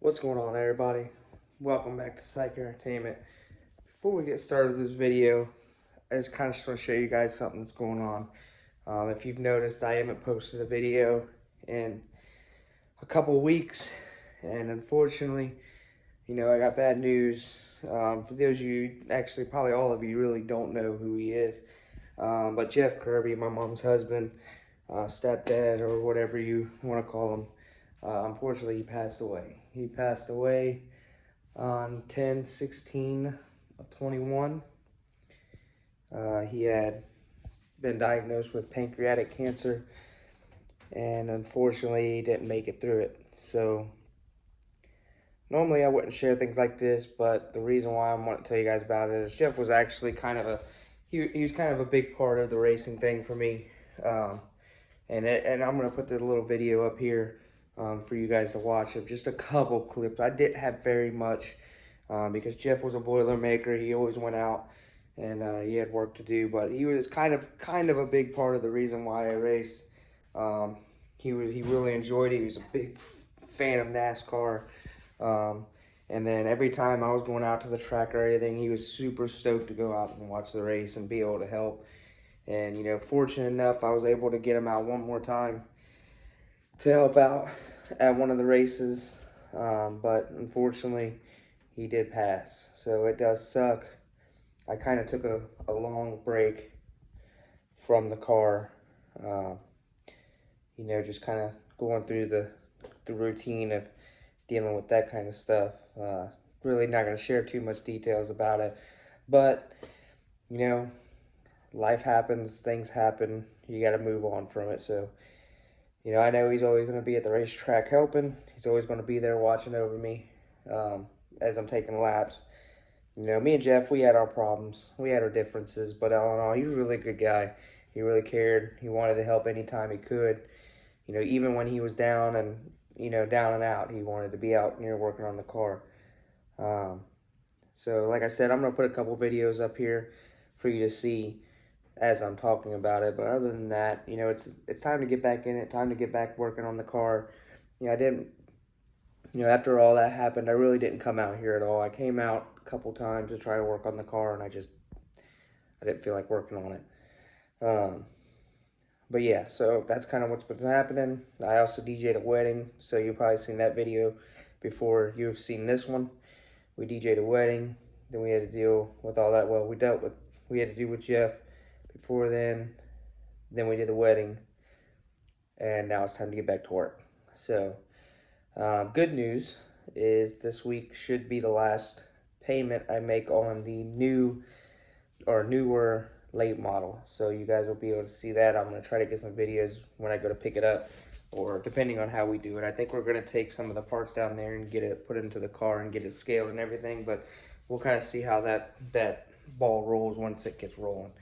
What's going on, everybody? Welcome back to Syke Entertainment. Before we get started with this video, I just want to show you guys something that's going on. If you've noticed, I haven't posted a video in a couple weeks, and unfortunately, I got bad news. For those of you, actually probably all of you really don't know who he is, but Jeff Kirby, my mom's husband, stepdad, or whatever you want to call him, unfortunately, he passed away. He passed away on 10/16/21. He had been diagnosed with pancreatic cancer, and unfortunately, he didn't make it through it. So, normally I wouldn't share things like this, but the reason why I want to tell you guys about it is Jeff was actually he was kind of a big part of the racing thing for me. And I'm going to put the little video up here for you guys to watch of just a couple clips. I didn't have very much because Jeff was a Boilermaker. He always went out and he had work to do, but he was kind of a big part of the reason why I raced. He really enjoyed it. He was a big fan of NASCAR. And then every time I was going out to the track or anything, he was super stoked to go out and watch the race and be able to help. And, fortunate enough, I was able to get him out one more time to help out at one of the races. But unfortunately, he did pass. So it does suck. I kind of took a long break from the car. Just kind of going through the routine of dealing with that kind of stuff. Really not going to share too much details about it. But, life happens, things happen, you got to move on from it. So, I know he's always going to be at the racetrack helping. He's always going to be there watching over me as I'm taking laps. Me and Jeff, we had our problems. We had our differences, but all in all, he was a really good guy. He really cared. He wanted to help anytime he could. Even when he was down and, down and out, he wanted to be out working on the car. So, like I said, I'm going to put a couple videos up here for you to see as I'm talking about it. But other than that, it's time to get back in it, time to get back working on the car. I didn't, after all that happened, I really didn't come out here at all. I came out a couple times to try to work on the car, and I didn't feel like working on it. But yeah, so that's kind of what's been happening. I also DJ'd a wedding, so you've probably seen that video before you've seen this one. We DJ'd a wedding, then we had to deal with all that. Well, we had to deal with Jeff before then we did the wedding, and now it's time to get back to work. So, good news is this week should be the last payment I make on the newer late model. So you guys will be able to see that. I'm going to try to get some videos when I go to pick it up, or depending on how we do it. I think we're going to take some of the parts down there and put it into the car and get it scaled and everything, but we'll kind of see how that ball rolls once it gets rolling.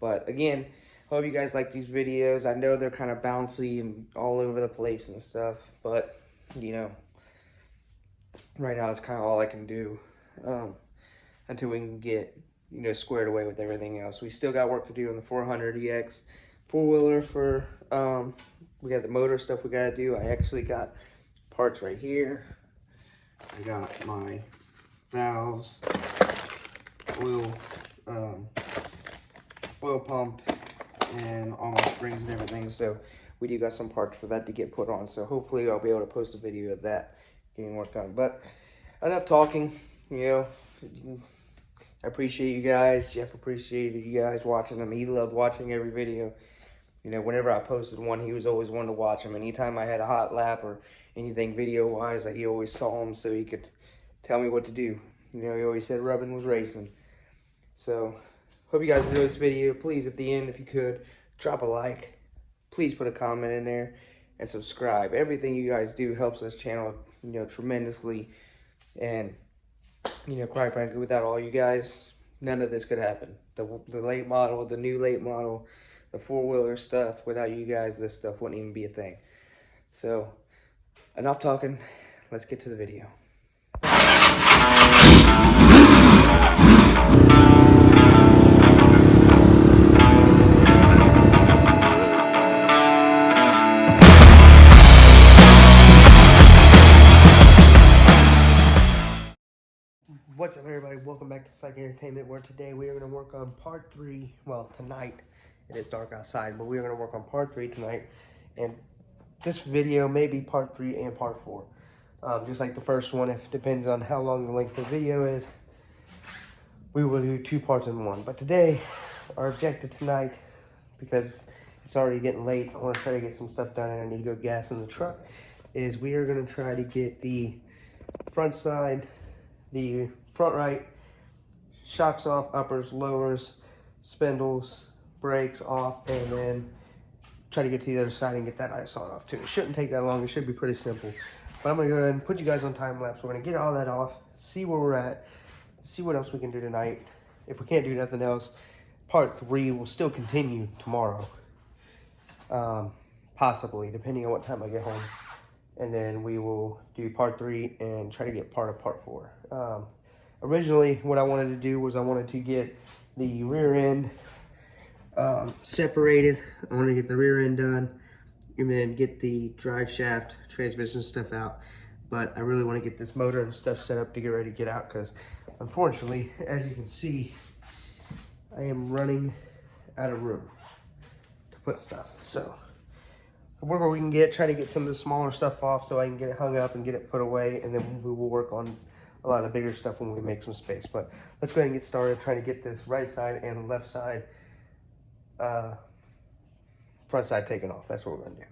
But again, hope you guys like these videos. I know they're kind of bouncy and all over the place and stuff, but right now that's kind of all I can do until we can get squared away with everything else. We still got work to do on the 400EX four-wheeler for we got the motor stuff we got to do. I actually got parts right here. I got my valves, oil pump, and all my springs and everything. So we do got some parts for that to get put on. So hopefully I'll be able to post a video of that getting worked on. But enough talking. I appreciate you guys. Jeff appreciated you guys watching them. He loved watching every video. Whenever I posted one, he was always one to watch them. Anytime I had a hot lap or anything video-wise, he always saw them so he could tell me what to do. He always said rubbing was racing. So, hope you guys enjoyed this video. Please, at the end, if you could, drop a like. Please put a comment in there and subscribe. Everything you guys do helps this channel, tremendously. And, quite frankly, without all you guys, none of this could happen. The late model, the new late model, the four-wheeler stuff, without you guys, this stuff wouldn't even be a thing. So, enough talking. Let's get to the video. welcome back to Syke Entertainment, where today we are going to work on part 3. Well, tonight, it is dark outside, but we are going to work on part 3 tonight. And this video may be part 3 and part 4. Just like the first one, if it depends on how long the length of the video is, we will do 2 parts in 1. But today, our objective tonight, because it's already getting late, I want to try to get some stuff done and I need to go gas in the truck, is we are going to try to get the front side, the front right, shocks off, uppers, lowers, spindles, brakes off, and then try to get to the other side and get that ice on off too. It shouldn't take that long. It should be pretty simple. But I'm going to go ahead and put you guys on time lapse. We're going to get all that off, see where we're at, see what else we can do tonight. If we can't do nothing else, part 3 will still continue tomorrow. Possibly, depending on what time I get home. And then we will do part 3 and try to get part of part 4. Originally, what I wanted to do was I wanted to get the rear end separated. I wanted to get the rear end done and then get the drive shaft, transmission stuff out. But I really want to get this motor and stuff set up to get ready to get out, because unfortunately, as you can see, I am running out of room to put stuff. So wherever we can get, try to get some of the smaller stuff off so I can get it hung up and get it put away, and then we will work on a lot of the bigger stuff when we make some space. But let's go ahead and get started trying to get this right side and left side, front side taken off. That's what we're gonna do.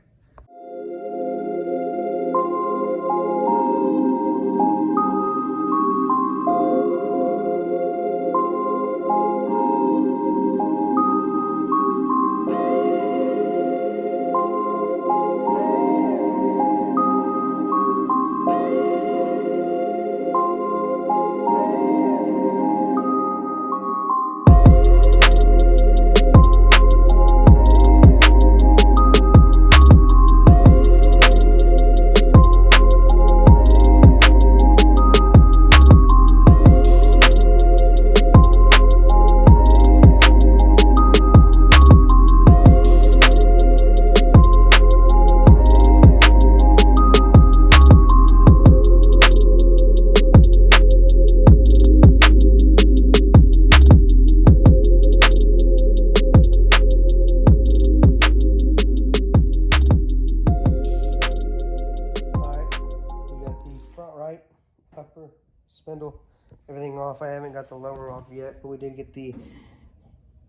Upper, spindle, everything off. I haven't got the lower off yet, but we did get the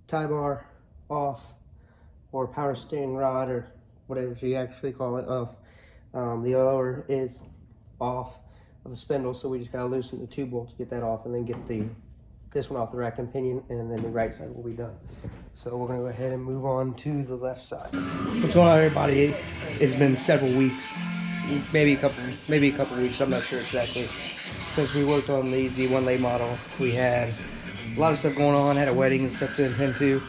tie bar off, or power steering rod, or whatever you actually call it, off. The lower is off of the spindle, so we just gotta loosen the 2 bolts to get that off, and then get this one off the rack and pinion, and then the right side will be done. So we're gonna go ahead and move on to the left side. What's going on, everybody? It's been several weeks, maybe a couple weeks, I'm not sure exactly, since we worked on the Z1 late model. We had a lot of stuff going on, had a wedding and stuff to attend to.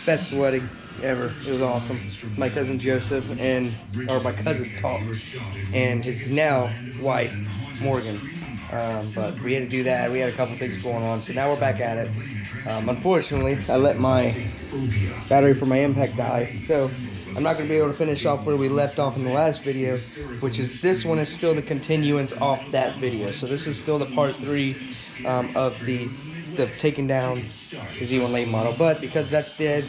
Best wedding ever. It was awesome. My cousin Joseph or my cousin Tom and his now wife Morgan. But we had to do that. We had a couple things going on, so now we're back at it. Unfortunately, I let my battery for my impact die, so I'm not going to be able to finish off where we left off in the last video, which is this one is still the continuance off that video. So this is still the part 3 of the taking down the Z1 late model. But because that's dead,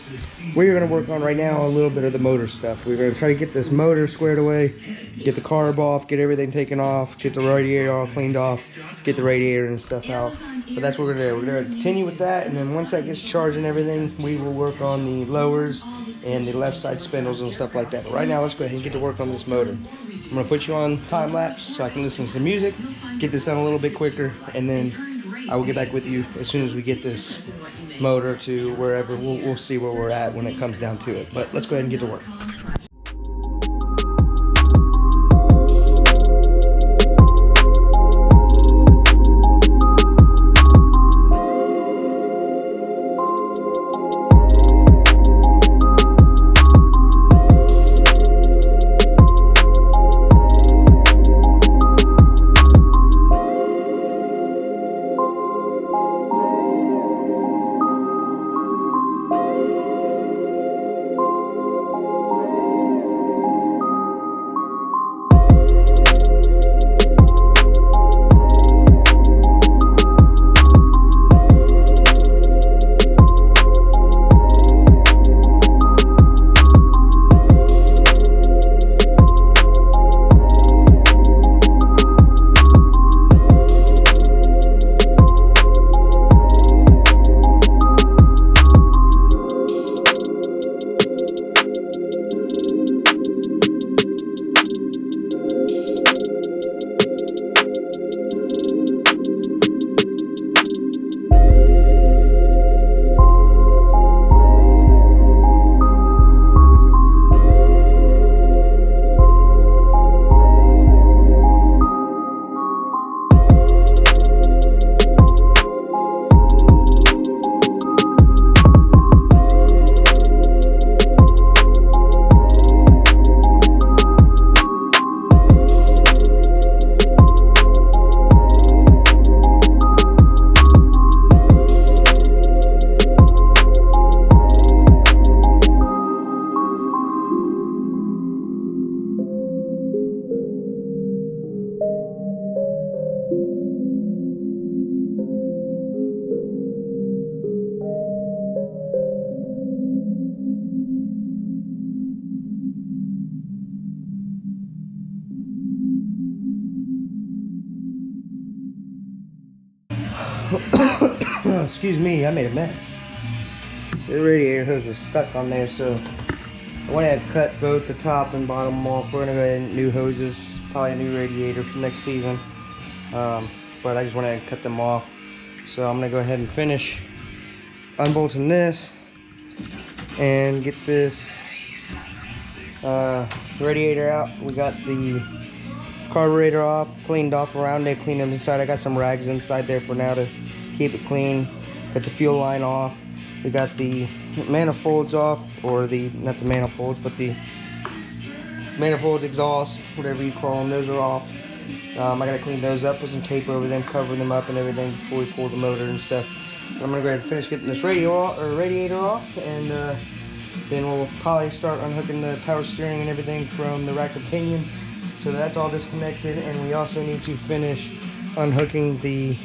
we're going to work on right now a little bit of the motor stuff. We're going to try to get this motor squared away, get the carb off, get everything taken off, get the radiator all cleaned off, get the radiator and stuff out. But that's what we're going to do. We're going to continue with that, and then once that gets charged and everything, we will work on the lowers and the left side spindles and stuff like that. But right now, let's go ahead and get to work on this motor. I'm going to put you on time lapse so I can listen to some music, get this done a little bit quicker, and then I will get back with you as soon as we get this motor to wherever. We'll see where we're at when it comes down to it. But let's go ahead and get to work. Excuse me, I made a mess. The radiator hose was stuck on there, so I went ahead and cut both the top and bottom off. We're gonna go ahead and new hoses, probably a new radiator for next season. But I just went ahead and cut them off. So I'm gonna go ahead and finish unbolting this and get this radiator out. We got the carburetor off, cleaned off around it, cleaned them inside. I got some rags inside there for now to keep it clean. Got the fuel line off. We got the manifolds off, or not the manifolds, but the manifolds, exhaust, whatever you call them, those are off. I gotta clean those up, put some tape over them, cover them up and everything before we pull the motor and stuff. I'm gonna go ahead and finish getting this radiator off, and then we'll probably start unhooking the power steering and everything from the rack and pinion. So that's all disconnected, and we also need to finish unhooking the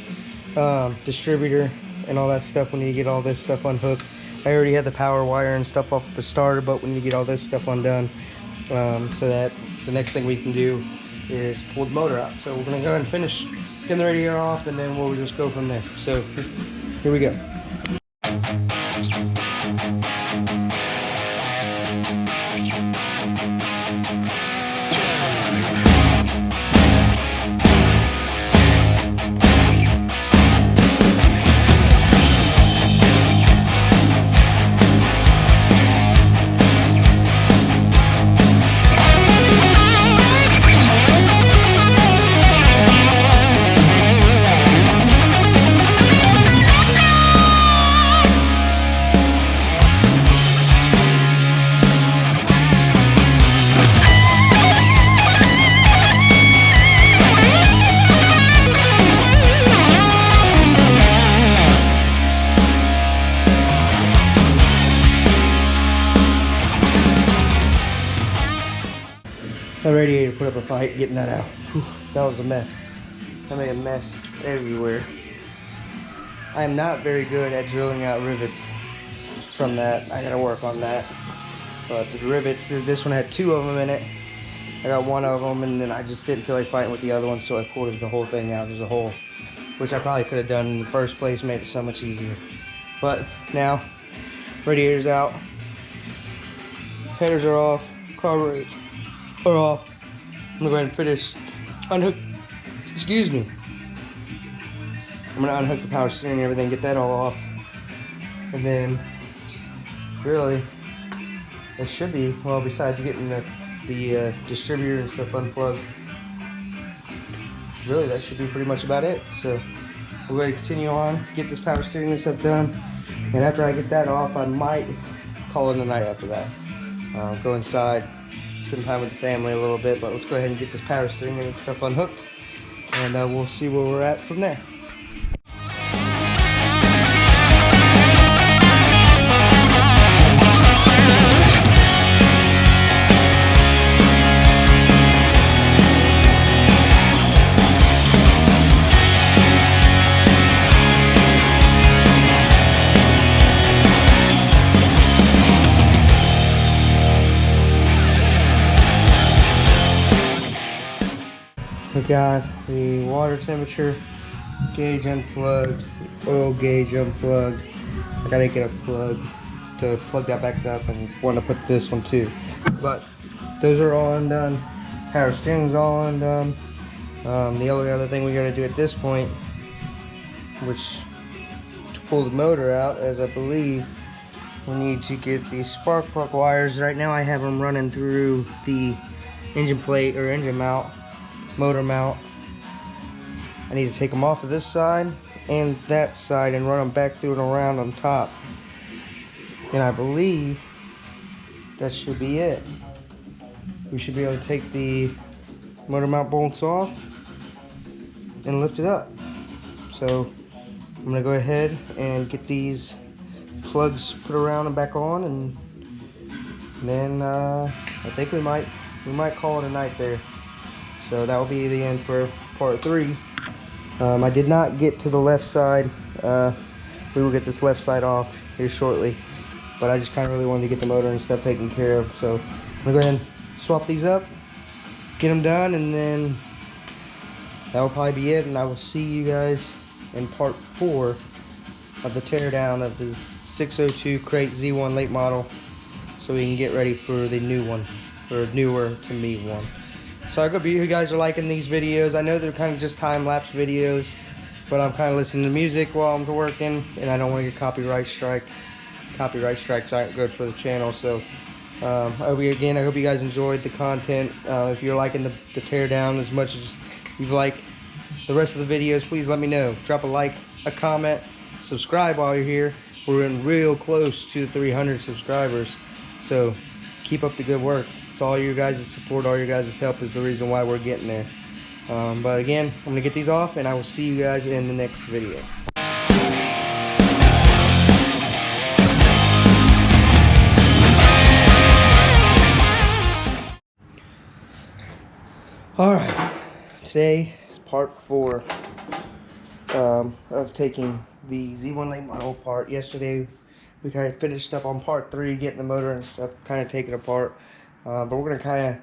distributor and all that stuff. We need to get all this stuff unhooked. I already had the power wire and stuff off the starter, but we need to get all this stuff undone, so that the next thing we can do is pull the motor out. So we're gonna go ahead and finish getting the radiator off, and then we'll just go from there. So here we go. The radiator put up a fight getting that out. Whew, that was a mess. I made a mess everywhere. I am not very good at drilling out rivets from that. I gotta work on that. But the rivets, this one had 2 of them in it. I got 1 of them, and then I just didn't feel like fighting with the other one, so I pulled the whole thing out as a whole, which I probably could have done in the first place, made it so much easier. But now, radiator's out, headers are off, carburetors are off. I'm gonna go ahead and finish excuse me. I'm gonna unhook the power steering and everything, get that all off. And then, really, it should be, well, besides getting the distributor and stuff unplugged, really that should be pretty much about it. So we're going to continue on, get this power steering and stuff done. And after I get that off, I might call it a night after that. Go inside, spend time with the family a little bit, but let's go ahead and get this power steering and stuff unhooked, and we'll see where we're at from there. We got the water temperature gauge unplugged, oil gauge unplugged. I gotta get a plug to plug that back up, and want to put this one too. But those are all undone. Power steering's all undone. The only other thing we gotta do at this point, which to pull the motor out, as I believe we need to get the spark plug wires. Right now I have them running through the engine plate or engine mount, motor mount. I need to take them off of this side and that side and run them back through and around on top. And I believe that should be it. We should be able to take the motor mount bolts off and lift it up. So I'm gonna go ahead and get these plugs put around and back on, and then I think we might call it a night there. So that will be the end for part 3. I did not get to the left side. We will get this left side off here shortly, but I just kind of really wanted to get the motor and stuff taken care of. So I'm gonna go ahead and swap these up, get them done, and then that will probably be it. And I will see you guys in part 4 of the teardown of this 602 crate Z1 late model, so we can get ready for the new one, or newer to me one. So I hope you guys are liking these videos. I know they're kind of just time-lapse videos, but I'm kind of listening to music while I'm working, and I don't want to get copyright strikes aren't good for the channel. So I hope you guys enjoyed the content. If you're liking the teardown as much as you like the rest of the videos, please let me know. Drop a like, a comment, subscribe while you're here. We're in real close to 300 subscribers, so keep up the good work. It's all your guys' support, all your guys' help is the reason why we're getting there. But again, I'm gonna get these off, and I will see you guys in the next video. Alright, today is part 4 of taking the Z1 late model apart. Yesterday we kind of finished up on part 3, getting the motor and stuff kind of taken apart. But we're gonna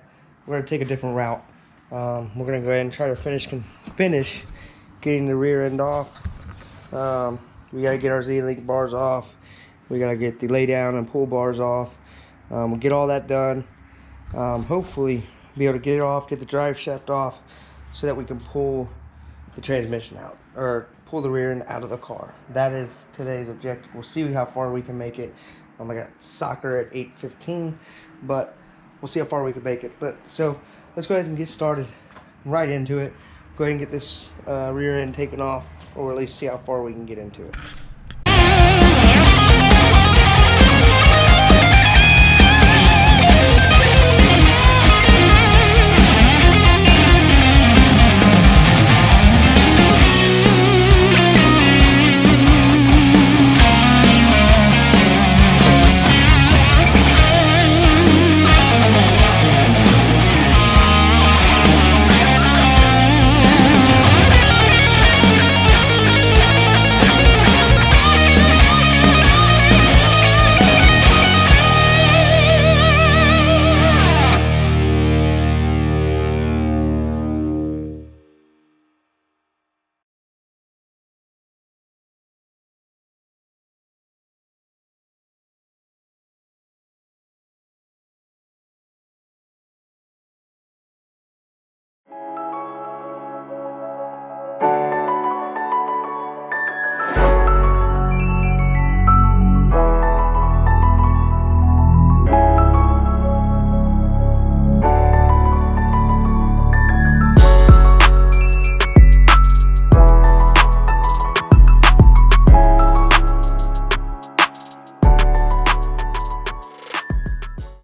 take a different route. We're gonna go ahead and try to finish getting the rear end off. We gotta get our Z-link bars off. We gotta get the lay down and pull bars off. We'll get all that done. Hopefully be able to get it off, get the drive shaft off, so that we can pull the transmission out, or pull the rear end out of the car. That is today's objective. We'll see how far we can make it. I got soccer at 8:15, but we'll see how far we can make it. But so let's go ahead and get started right into it. Go ahead and get this rear end taken off, or at least see how far we can get into it.